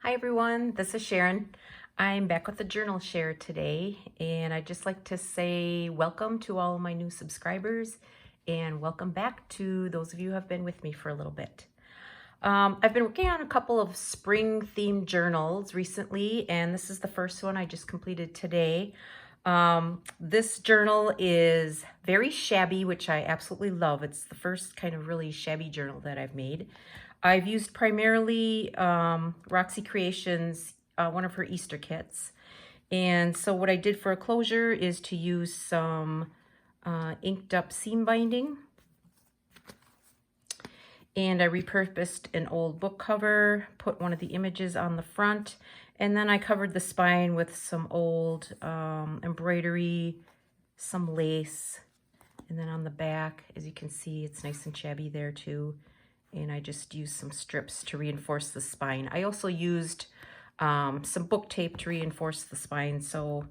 Hi everyone, this is Sharon. I'm back with a journal share today, and I'd just like to say welcome to all of my new subscribers and welcome back to those of you who have been with me for a little bit. I've been working on a couple of spring themed journals recently, and this is the first one I just completed today. This journal is very shabby, which I absolutely love. It's the first kind of really shabby journal that I've made. I've used primarily Roxy Creations, one of her Easter kits. And so what I did for a closure is to use some inked up seam binding. And I repurposed an old book cover, put one of the images on the front, and then I covered the spine with some old embroidery, some lace, and then on the back, as you can see, it's nice and shabby there too. And I just used some strips to reinforce the spine. I also used some book tape to reinforce the spine, so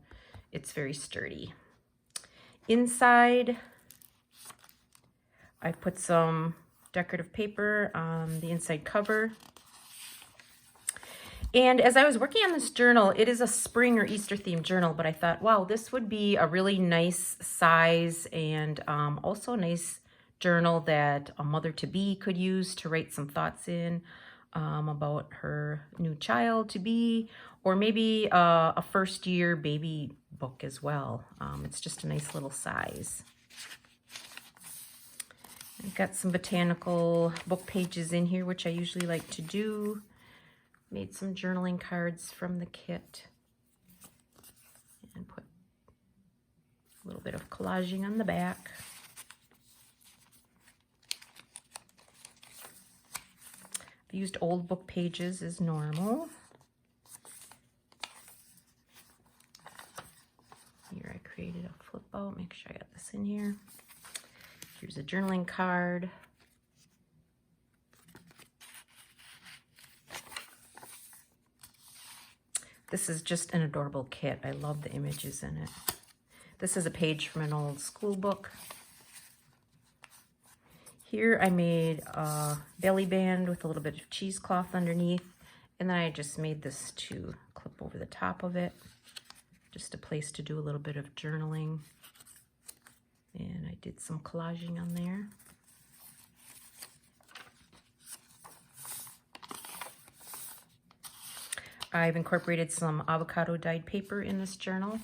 it's very sturdy. Inside, I put some decorative paper on the inside cover. And as I was working on this journal, it is a spring or Easter themed journal, but I thought, wow, this would be a really nice size and also nice journal that a mother-to-be could use to write some thoughts in about her new child-to-be, or maybe a first-year baby book as well. It's just a nice little size. I've got some botanical book pages in here, which I usually like to do. Made some journaling cards from the kit and put a little bit of collaging on the back. I used old book pages as normal. Here I created a flip out. Make sure I got this in here. Here's a journaling card. This is just an adorable kit. I love the images in it. This is a page from an old school book. Here I made a belly band with a little bit of cheesecloth underneath, and then I just made this to clip over the top of it. Just a place to do a little bit of journaling. And I did some collaging on there. I've incorporated some avocado dyed paper in this journal.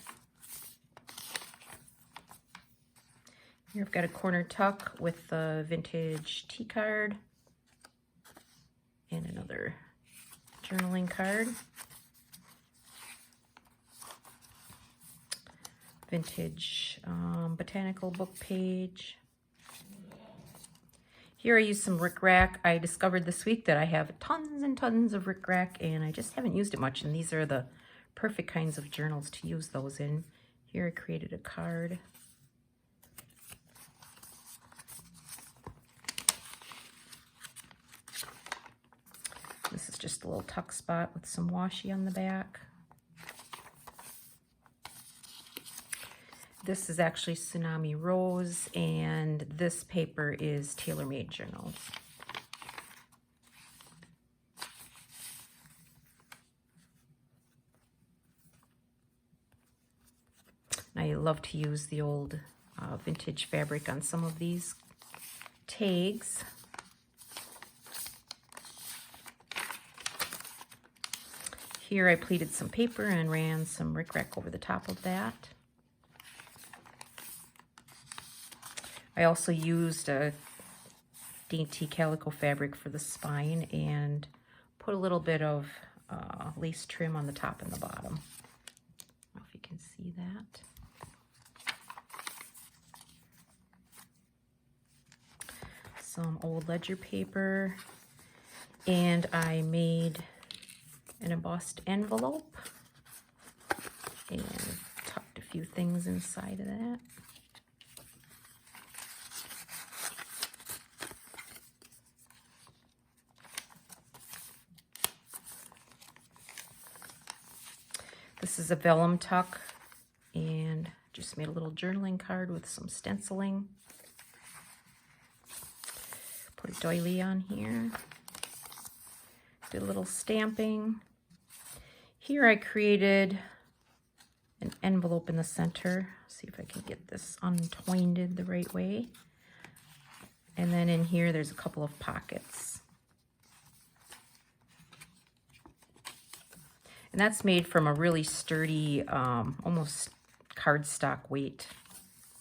Here I've got a corner tuck with the vintage tea card and another journaling card. Vintage botanical book page. Here I used some rickrack. I discovered this week that I have tons and tons of rickrack and I just haven't used it much, and these are the perfect kinds of journals to use those in. Here I created a card. This is just a little tuck spot with some washi on the back. This is actually Tsunami Rose, and this paper is Tailor-Made Journals. I love to use the old vintage fabric on some of these tags. Here I pleated some paper and ran some rickrack over the top of that. I also used a dainty calico fabric for the spine and put a little bit of lace trim on the top and the bottom. I don't know if you can see that. Some old ledger paper, and I made an embossed envelope and tucked a few things inside of that. This is a vellum tuck, and just made a little journaling card with some stenciling. Put a doily on here. Did a little stamping. Here I created an envelope in the center. See if I can get this untwined the right way. And then in here, there's a couple of pockets. And that's made from a really sturdy, almost cardstock weight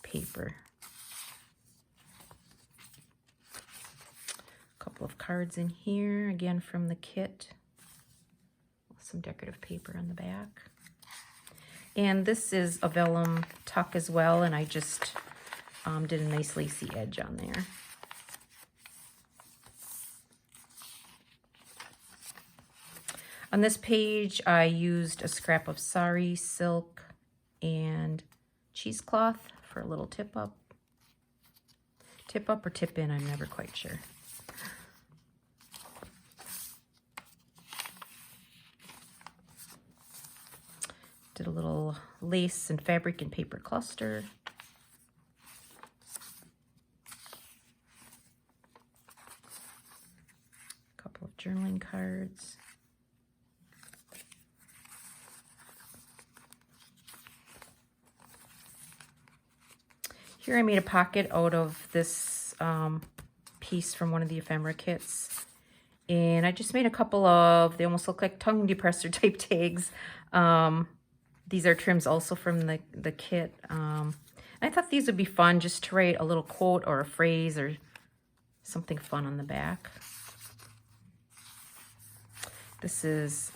paper. A couple of cards in here, again from the kit. Some decorative paper on the back. And this is a vellum tuck as well, and I just did a nice lacy edge on there. On this page, I used a scrap of sari silk and cheesecloth for a little tip up. Tip up or tip in, I'm never quite sure. Did a little lace and fabric and paper cluster. A couple of journaling cards. Here I made a pocket out of this piece from one of the ephemera kits. And I just made a couple of, they almost look like tongue depressor type tags. These are trims also from the kit. I thought these would be fun just to write a little quote or a phrase or something fun on the back. This is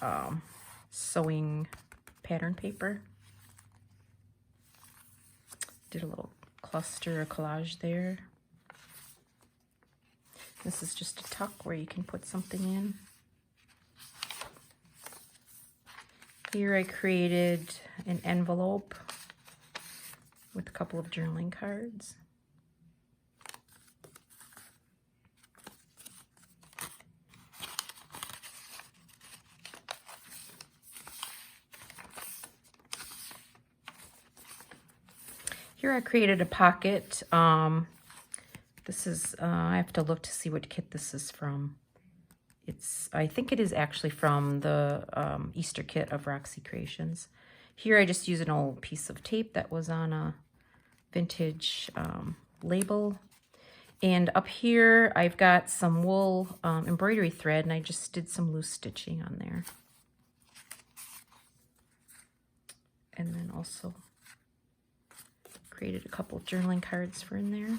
sewing pattern paper. Did a little cluster or collage there. This is just a tuck where you can put something in. Here I created an envelope with a couple of journaling cards. Here I created a pocket. This is, I have to look to see what kit this is from. I think it is actually from the Easter kit of Roxy Creations. Here I just used an old piece of tape that was on a vintage label. And up here I've got some wool embroidery thread, and I just did some loose stitching on there. And then also created a couple of journaling cards for in there.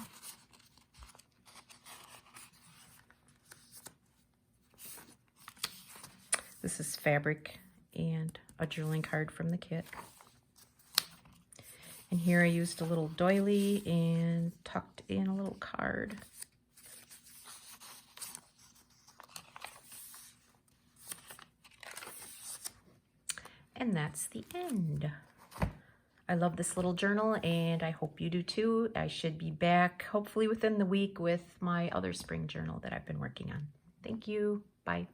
This is fabric and a journaling card from the kit. And here I used a little doily and tucked in a little card. And that's the end. I love this little journal, and I hope you do too. I should be back hopefully within the week with my other spring journal that I've been working on. Thank you. Bye.